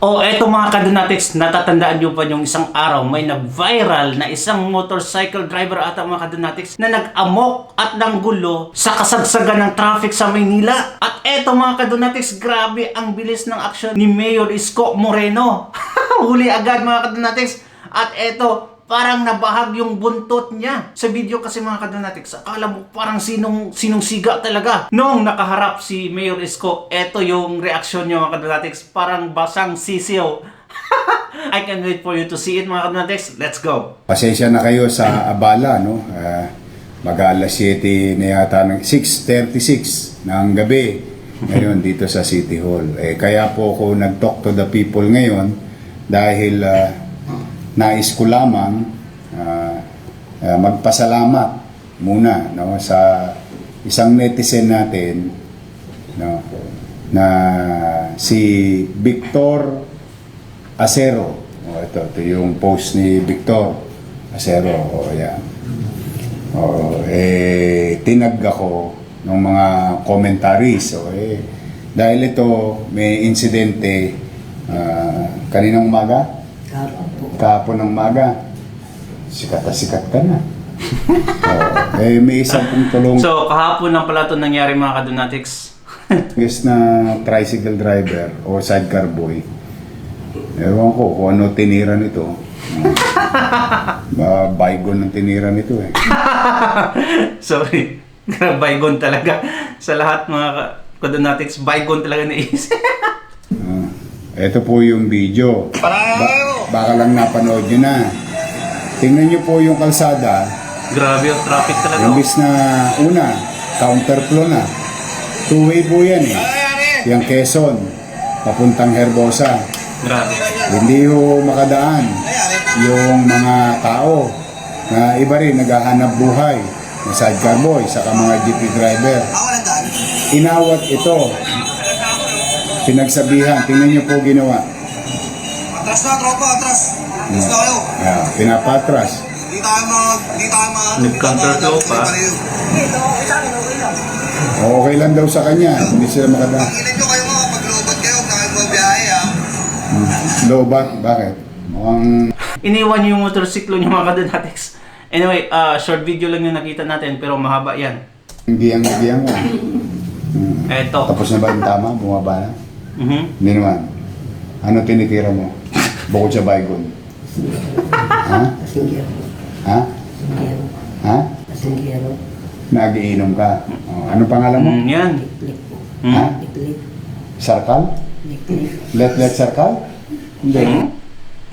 Oh, eto mga kadonatics, natatandaan nyo pa yung isang araw may nag-viral na isang motorcycle driver ata mga kadonatics na nag-amok at nanggulo sa kasagsagan ng traffic sa Maynila. At eto mga kadonatics, grabe ang bilis ng aksyon ni Mayor Isko Moreno. Huli agad mga kadonatics. At eto, parang nabahag yung buntot niya. Sa video kasi mga kadonatics, akala mo parang sinong siga talaga. Nung nakaharap si Mayor Isko, eto yung reaksyon niya mga kadonatics, parang basang sisiyo. I can't wait for you to see it mga kadonatics. Let's go! Pasensya na kayo sa abala, no? Mag-alas 7 na yata ng 6:36 ng gabi ngayon dito sa City Hall. Kaya po ako nag-talk to the people ngayon dahil nais ko lamang magpasalamat muna, no, sa isang netizen natin, no, na si Victor Acero. Ito yung post ni Victor Acero. Yan. Tinag ako ng mga commentaries. Dahil ito may insidente kaninang umaga. Kahapon ng maga, sikat na sikat ka na. May isang pong tulong. So, kahapon lang pala ito nangyari mga kadonatics. Guess na tricycle driver o sidecar boy. Ewan ko kung ano tinira nito. Baygon ng tinira nito eh. Sorry. Baygon talaga. Sa lahat mga kadonatics, baygon talaga naisip. Ito po yung video. Baka lang napanood nyo na. Tingnan nyo po yung kalsada. Grabe yung traffic talaga. Imbis na una, counterflow na. Two-way po yan eh. Yung Quezon, papuntang Herbosa. Grabe. Hindi ho makadaan yung mga tao na iba rin naghahanap buhay. Yung sidecar boy, saka mga jeepney driver. Inawat ito. Pinagsabihan, tingnan nyo po ginawa. Atras na, tropa, atras. Atras na kayo. Pinapatras. Di tayo Nag-counterflow pa. Okay lang daw sa kanya, hindi sila makadaan. Pag-inan nyo kayo mga paglubat kayo, huwag na kayo mabiyahe ha. Lobat? Bakit? Mukhang... Iniwan niyo yung motorsiklo niyo mga kadonatics. Anyway, short video lang yung nakita natin pero mahaba yan. Giyang ka. Eto. Tapos na ba yung tama? Bumaba na? Hindi naman. Ano tinitira mo? Bukod sa baygon. Ha? Ha? Ha? Nagiinom ka. Ano pangalan mo? Yan. Ha? Sarkal? Let Sarkal? Hindi.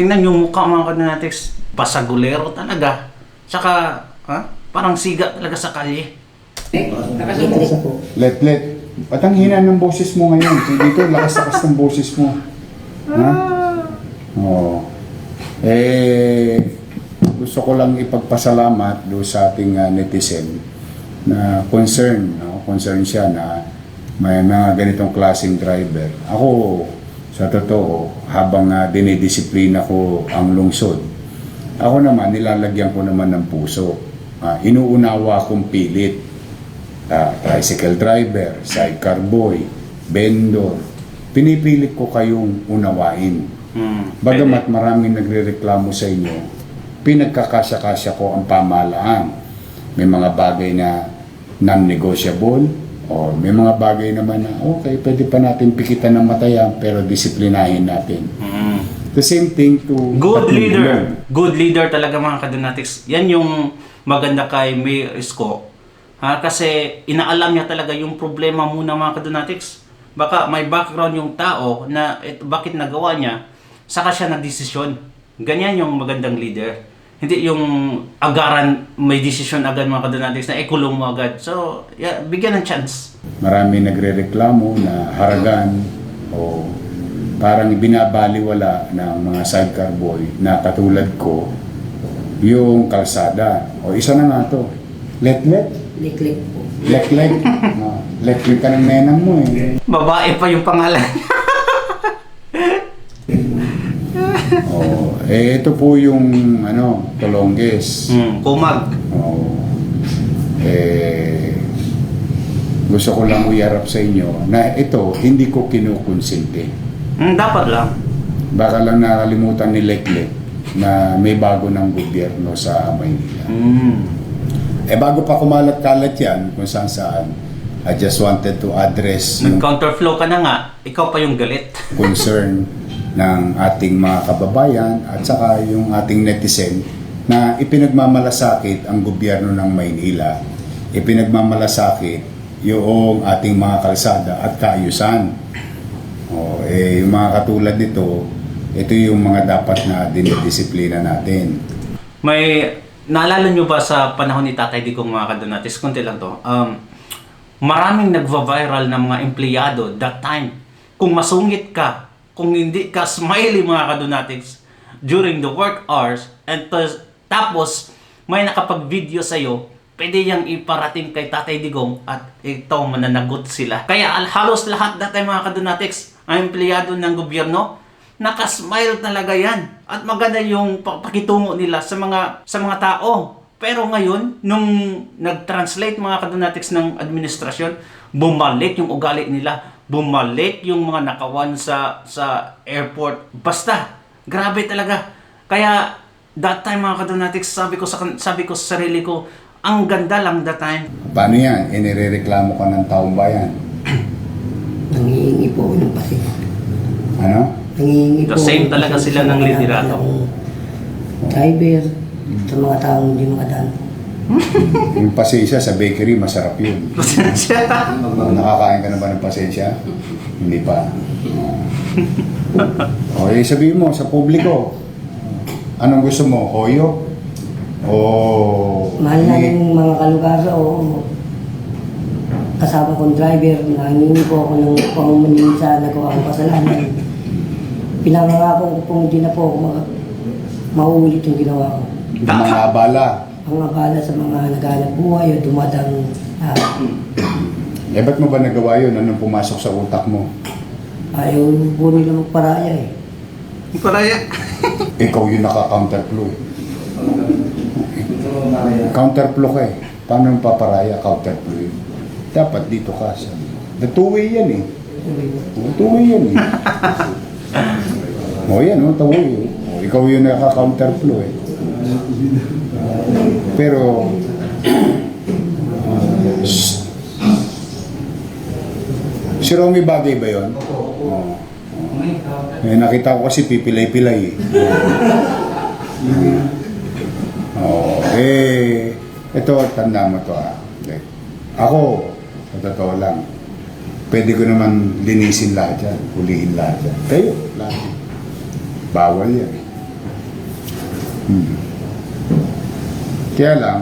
Tingnan yung mukha mga kadonatics. Basagulero talaga. Tsaka, parang siga talaga sa kalye. Let. Ba't ang hina ng boses mo ngayon? Dito, lakas-lakas ng boses mo. Ha? Oo. Gusto ko lang ipagpasalamat doon sa ating netizen na concern, no? Concern siya na may mga ganitong klaseng driver. Ako, sa totoo, habang dinidisiplina ko ang lungsod, ako naman, nilalagyan ko naman ng puso. Inuunawa kong pilit. Tricycle driver, sidecar boy, vendor. Pinipilit ko kayong unawain. Bagamat maraming nagrereklamo sa inyo, pinagkakasya-kasya ko ang pamahalaan. May mga bagay na non-negotiable o may mga bagay naman na okay, pwede pa natin pikitan ng matayan pero disiplinahin natin. The same thing to Good leader. Good leader talaga mga kadonatics. Yan yung maganda kay Mayor Isko. Kasi inaalam niya talaga yung problema muna mga kadonatics. Baka may background yung tao na bakit nagawa niya, saka siya nagdesisyon. Ganyan yung magandang leader. Hindi yung agaran, may desisyon agad mga kadonatics na kulong mo agad. So, bigyan ng chance. Marami nagrereklamo na haragan o parang binabaliwala ng mga sidecar boy na katulad ko yung kalsada. O isa na nga to. Let. Liklik po. Lek. Lek ka ng nenang mo eh. Babae pa yung pangalan. Ito po yung Tolonges. Kumag. Gusto ko lang iarap sa inyo na ito, hindi ko kinukonsinti. Dapat lang. Baka lang nakalimutan ni Leklek na may bago ng gobyerno sa Maynila. Bago pa kumalat-kalat yan, kung saan, I just wanted to address yung Nag-counterflow ka na nga, ikaw pa yung galit. concern ng ating mga kababayan at saka yung ating netizen na ipinagmamalasakit ang gobyerno ng Maynila, ipinagmamalasakit yung ating mga kalsada at kaayusan. Yung mga katulad nito, ito yung mga dapat na dinidisiplina natin. May, naalala nyo ba sa panahon ni Tatay Digong mga kadonatis, konti lang to, maraming nagva-viral na mga empleyado that time. Kung masungit ka, kung hindi ka smiley mga kadonatis during the work hours, and tapos may nakapag-video sa'yo, pwede yang iparating kay Tatay Digong at ito mananagot sila. Kaya halos lahat that time mga kadonatis, ang empleyado ng gobyerno, nakasmile talaga yan. At maganda yung pakitungo nila sa mga tao. Pero ngayon, nung nag-translate mga kadonatics ng administrasyon, bumalik yung ugali nila. Bumalik yung mga nakawan sa airport. Basta, grabe talaga. Kaya that time mga kadonatics, sabi ko sa sarili ko, ang ganda lang that time. Paano yan? Inirereklamo ka ng taong bayan. Nangihingi po ng pasensya. Ano? Nangihingi The same talaga sila ng liderato. Driver, sa mga taong hindi makadaan. Yung pasensya sa bakery, masarap yun. Nakakain ka na ba ng pasensya? Hindi pa. Sabihin mo sa publiko, anong gusto mo? Hoyo? O... Mahal na yung mga kalugasa o kasama kong driver, nangihingi po ako ng pamumunin sa nagawa kong kasalanan. Pinangangako ko kung hindi na po ako mauulit yung ginawa ko. Mga abala. Ang abala sa mga naghanap buhay o dumadang Ba't mo ba nagawa yun? Anong pumasok sa utak mo? ayaw po nila magparaya eh. Paraya. Ikaw yung naka-counterflow. Counterflow ka eh. Paano yung paparaya? Counterflow yun. Dapat dito ka. The two-way yan eh. Two-way yan eh. Yan two-way. Ikaw yung naka-counterflow eh. Pero si Romy bagay ba yun? Nakita ko kasi pipilay-pilay ito, tanda mo to ako, sa totoo lang, pwede ko naman linisin lahat yan, hulihin lahat yan. Kayo, lahat. Bawal yan. Kaya lang,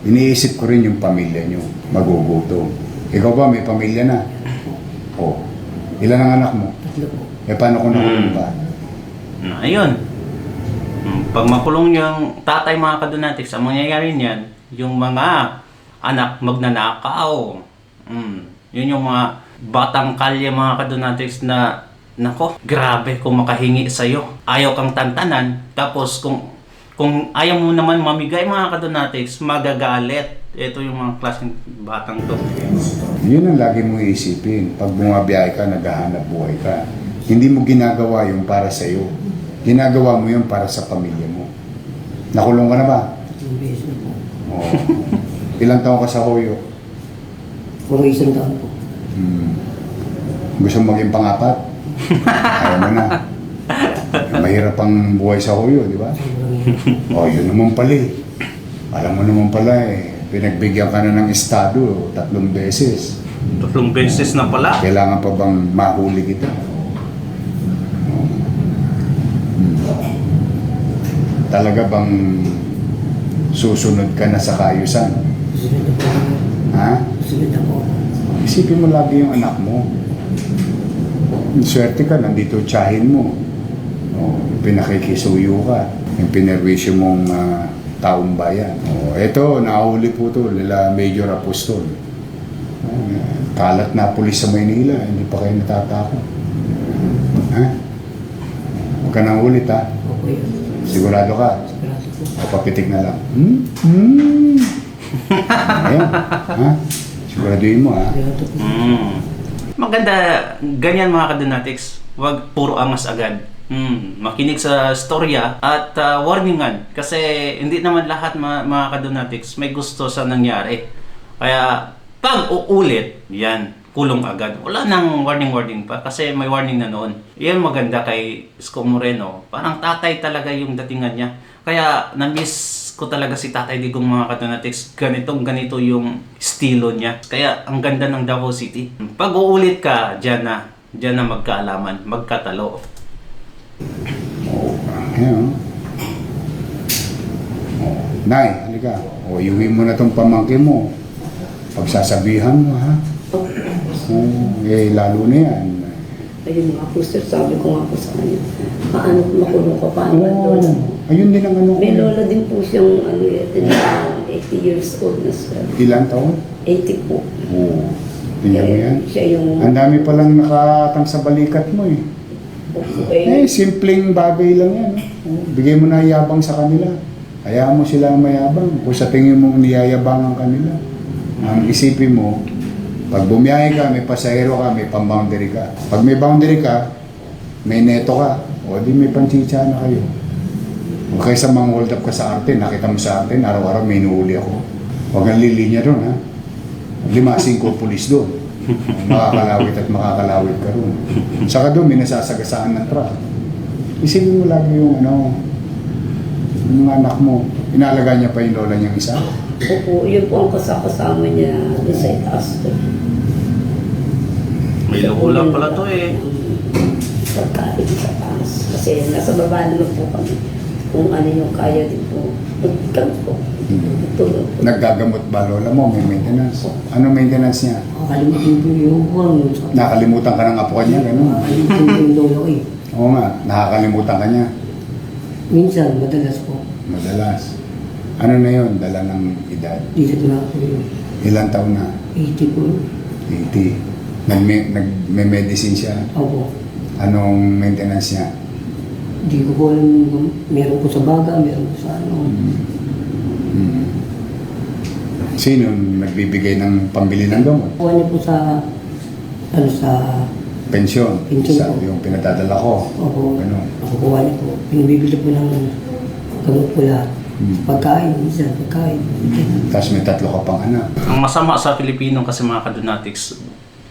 iniisip ko rin yung pamilya nyo, magugutom. Ikaw ba, may pamilya na? Ilan ang anak mo? Tatlo po. Paano kung nakulong ka? Ayun. Pag makulong yung tatay mga kadonatics, ang mangyayari niyan, yung mga anak magnanakaw. Yun yung mga batang kalye mga kadonatics na, nako, grabe kung makahingi sa'yo. Ayaw kang tantanan, tapos kung ayaw mo naman mamigay mga kadonatics, magagalit. Ito yung mga klaseng batang to. Yun ang lagi mong iisipin. Pag bumabiyahe ka, naghahanap buhay ka. Hindi mo ginagawa yung para sa'yo. Ginagawa mo yun para sa pamilya mo. Nakulong ka na ba? 3 beses na po. Ilang taon ka sa Hoyo? Puro isang taon po. Gusto mo maging pangapat? Ayaw mo na. Mahirap ang buhay sa Hoyo, di ba? Yun naman pala eh. Alam mo naman pala eh. Pinagbigyan ka na ng estado 3 beses. 3 beses na pala. Kailangan pa bang mahuli kita? Talaga bang susunod ka na sa kaayusan? Susunod na po. Ha? Susunod na po. Isipin mo lagi yung anak mo. Swerte ka, nandito tsahin mo. Pinakikisuyo ka. Yung pinerwisyo mong taong bayan. Eto, nahuli po to nila Major Apostol. Kalat na pulis sa Maynila, hindi pa kayo natatakot. Ha? Huwag ka nang ulit ha. Okay. Sigurado ka. Sigurado po. Papitik na lang. Ayan. Ha? Siguraduhin mo ha. Sigurado po. Maganda, ganyan mga kadonatics. Huwag puro angas agad. makinig sa storya at warningan kasi hindi naman lahat mga kadonatics may gusto sa nangyari. Kaya pag uulit, yan, kulong agad. Wala nang warning pa kasi may warning na noon. Yan maganda kay Isko Moreno. Parang tatay talaga yung datingan niya. Kaya na-miss ko talaga si Tatay Digong mga kadonatics. Ganito yung estilo niya. Kaya ang ganda ng Davao City. Pag uulit ka, dyan na magkaalaman, magkatalo. Ayan. Nay, halika. Iuwi mo na tong pamangkin mo. Pagsasabihan mo, ha? Lalo na yan. Ayun nga po sir, sabi ko nga po sa kanya, paano kung makulong ko, paano Oo. lola? Ayun din ang ano. May lola din po siyang 80 years old na sir. Ilan taon? 80 po. Oo. Tingnan mo yan. Siya yung... Ang dami palang nakatang sa balikat mo eh. Simpleng bagay lang yan. Bigay mo na yabang sa kanila. Hayaan mo sila mayabang. Kung sa tingin mo niyayabangan kanila. Ang isipin mo, pag bumiyahe ka, may pasahero ka, may pang-boundary ka. Pag may boundary ka, may neto ka. O di may panchicha na kayo. O kaysa mang hold up ka sa arte, nakita mo sa arte, araw-araw may inuuli ako. Huwag kang lilinya doon, ha? 5-5 pulis doon. Makakalawit at makakalawit ka doon. Saka doon, may nasasagasaan ng truck. Isipin mo lagi yung yung anak mo. Inalaga niya pa yung lola niyang isa. Opo, yun po ang kasama niya doon sa itaas. May lukulang pala to eh. Pagkain sa taas. Kasi nasa baba naman po kami. Kung ano yung kaya din po. Kami po. Tulog po. Naggagamot ba lola mo? May maintenance. Ano maintenance niya? Nakalimutan po yung buwan. Nakalimutan ka ng apo niya, gano'n. Nakalimutan po yung lolo ko eh. Oo nga, nakakalimutan ka niya. Minsan, madalas po. Madalas. Ano na yun? Dala ng edad. Dito na po yun. Ilang taon na? 80 po. 80. Nagme-medicine siya. Opo. Anong maintenance niya? Hindi ko po alam. Meron po sa baga, meron po sa ano. Sino nagbibigay ng pambili ng gamot? Kuha niyo po sa sa Pensyon. Pensyon Sa po. yung pinadadala ko. opo. Ganun. Kuha niyo po. Pinabibili po ng gamot po lahat. Pagkain, minsan pagkain. Tapos may 3 ka pang anak. Ang masama sa Pilipino kasi mga kadonatics,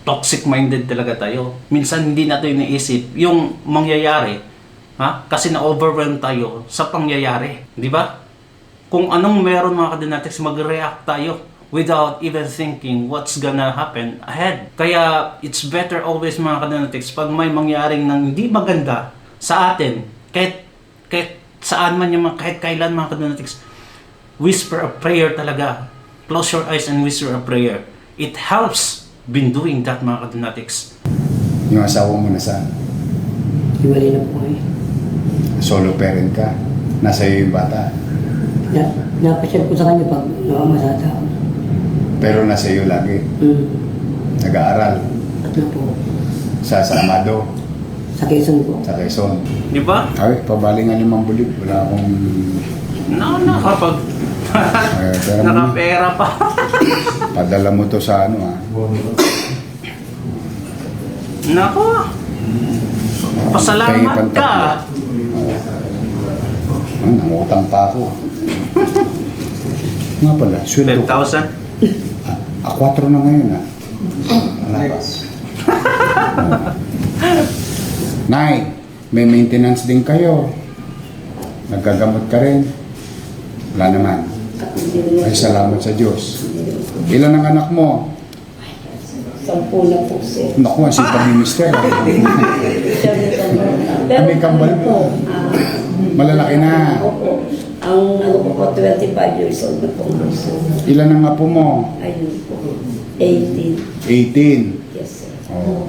toxic-minded talaga tayo. Minsan hindi natin iniisip yung mangyayari, ha? Kasi na-overwhelm tayo sa pangyayari, di ba? Kung anong meron mga kadonatics, mag-react tayo without even thinking what's gonna happen ahead. Kaya it's better always mga kadonatics, pag may mangyaring nang hindi maganda sa atin, kahit saan man yung kahit kailan mga kadonatics, whisper a prayer talaga. Close your eyes and whisper a prayer. It helps been doing that mga kadonatics. Yung asawa mo na saan? Hiwalay na po eh. Solo parent ka. Nasa iyo yung bata. Napasyal ko sa kanya pag nakamasada ako. Pero nasa iyo lagi. Nag-aaral. Tatlo po. Sa Amado. Sa Quezon po. Sa Quezon. Di ba? Ay, pabaling nga 5 bulig. Wala akong... Nakapag... pero Nakapera pa. padala mo to sa ano ha. Nako. Pasalamat ka. Nangutang pa ako. Nga pala, sweldo ko. 10,000. 4 na ngayon ha. Wala pa. Nay, may maintenance din kayo. Naggagamot ka rin. Wala naman. Ay, salamat sa Diyos. Ilan ang anak mo? 10 na po sir. Naku, ang sipag ni Mister. May kambal po. Malalaki na. Opo. Ang ano po po, 25 years old na po. Ilan ang apo mo? Ayun po. 18. 18. Yes sir. Oh.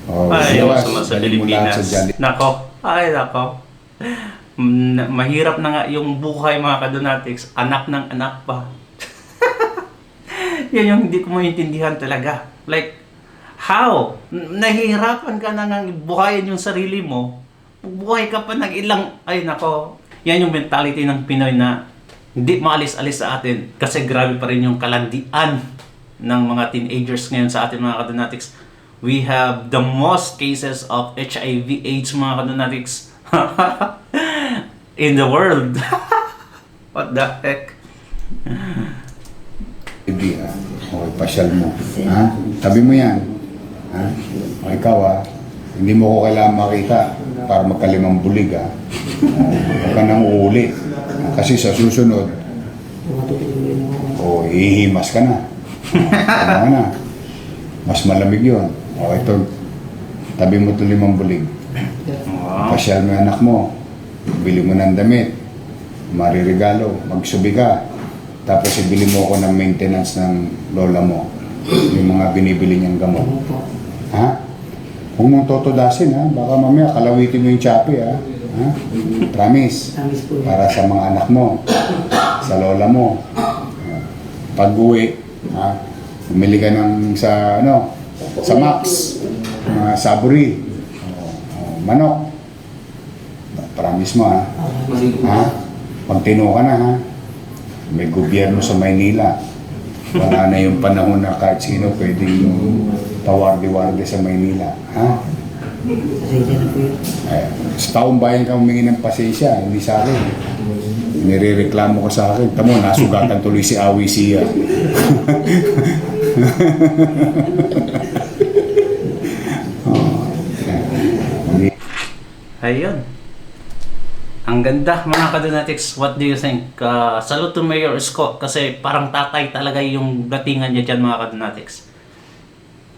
Oh, Ay, bawas, yung sa dali mo lahat Pilipinas. sa Jollibee. Nako. Ay, nako. Mahirap na nga yung buhay mga kadonatics. Anak ng anak pa. Yan yung hindi ko maintindihan talaga. Like, how? Nahihirapan ka na nga buhayin yung sarili mo. Buhay ka pa ng ilang... Ay, nako. Yan yung mentality ng Pinoy na hindi maalis-alis sa atin. Kasi grabe pa rin yung kalandian ng mga teenagers ngayon sa atin mga kadonatics. We have the most cases of HIV/AIDS mga kadonatics. in the world. What the heck? Hindi, okay, pasyal mo. Ha? Tabi mo yan. Ha? O ikaw, hindi mo ko kailangan makita para magkalimang bulig, ha? Huwag ka nang uuli. Kasi sa susunod, hihimas ka na. Tama ka na. Mas malamig yun. O ito, tabi mo ito 5 bulig. Wow. Pasyal mo yung anak mo. Bili mo ng damit. Mariregalo. Magsubi ka. Tapos ibili mo ako ng maintenance ng lola mo. Yung mga binibili niyang gamot. Ha? Huwag mong totodasin, ha? Baka mamaya kalawitin mo yung chapi, ha? Ha? Promise. Tamis po yan. Para sa mga anak mo. Sa lola mo. Pag-uwi, ha? Bumili ka ng sa Max. Saburi. Manok. Promise mo, ha? Ha? Pag tino ka na, ha? May gobyerno sa Maynila. Wala na yung panahon na kahit sino pwedeng tawardi-wardi sa Maynila. Ha? Pasensya na po yun. Sa taong bayan ka humingi ng pasensya, hindi sa akin. Nirereklamo ka sa akin. Tamo, nasugatan tuloy si Awi siya. Ayun. Ang ganda mga kadonatics. What do you think? Salute to Mayor Isko kasi parang tatay talaga yung datingan niya dyan mga kadonatics.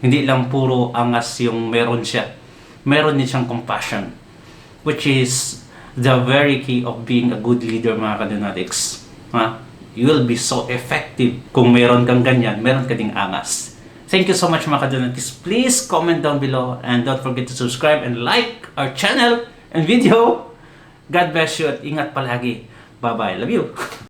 Hindi lang puro angas yung meron siya. Meron din siyang compassion. Which is the very key of being a good leader mga kadonatics. You will be so effective kung meron kang ganyan, meron ka ding angas. Thank you so much mga kadonatics. Please comment down below and don't forget to subscribe and like our channel and video. God bless you at ingat palagi. Bye-bye. Love you.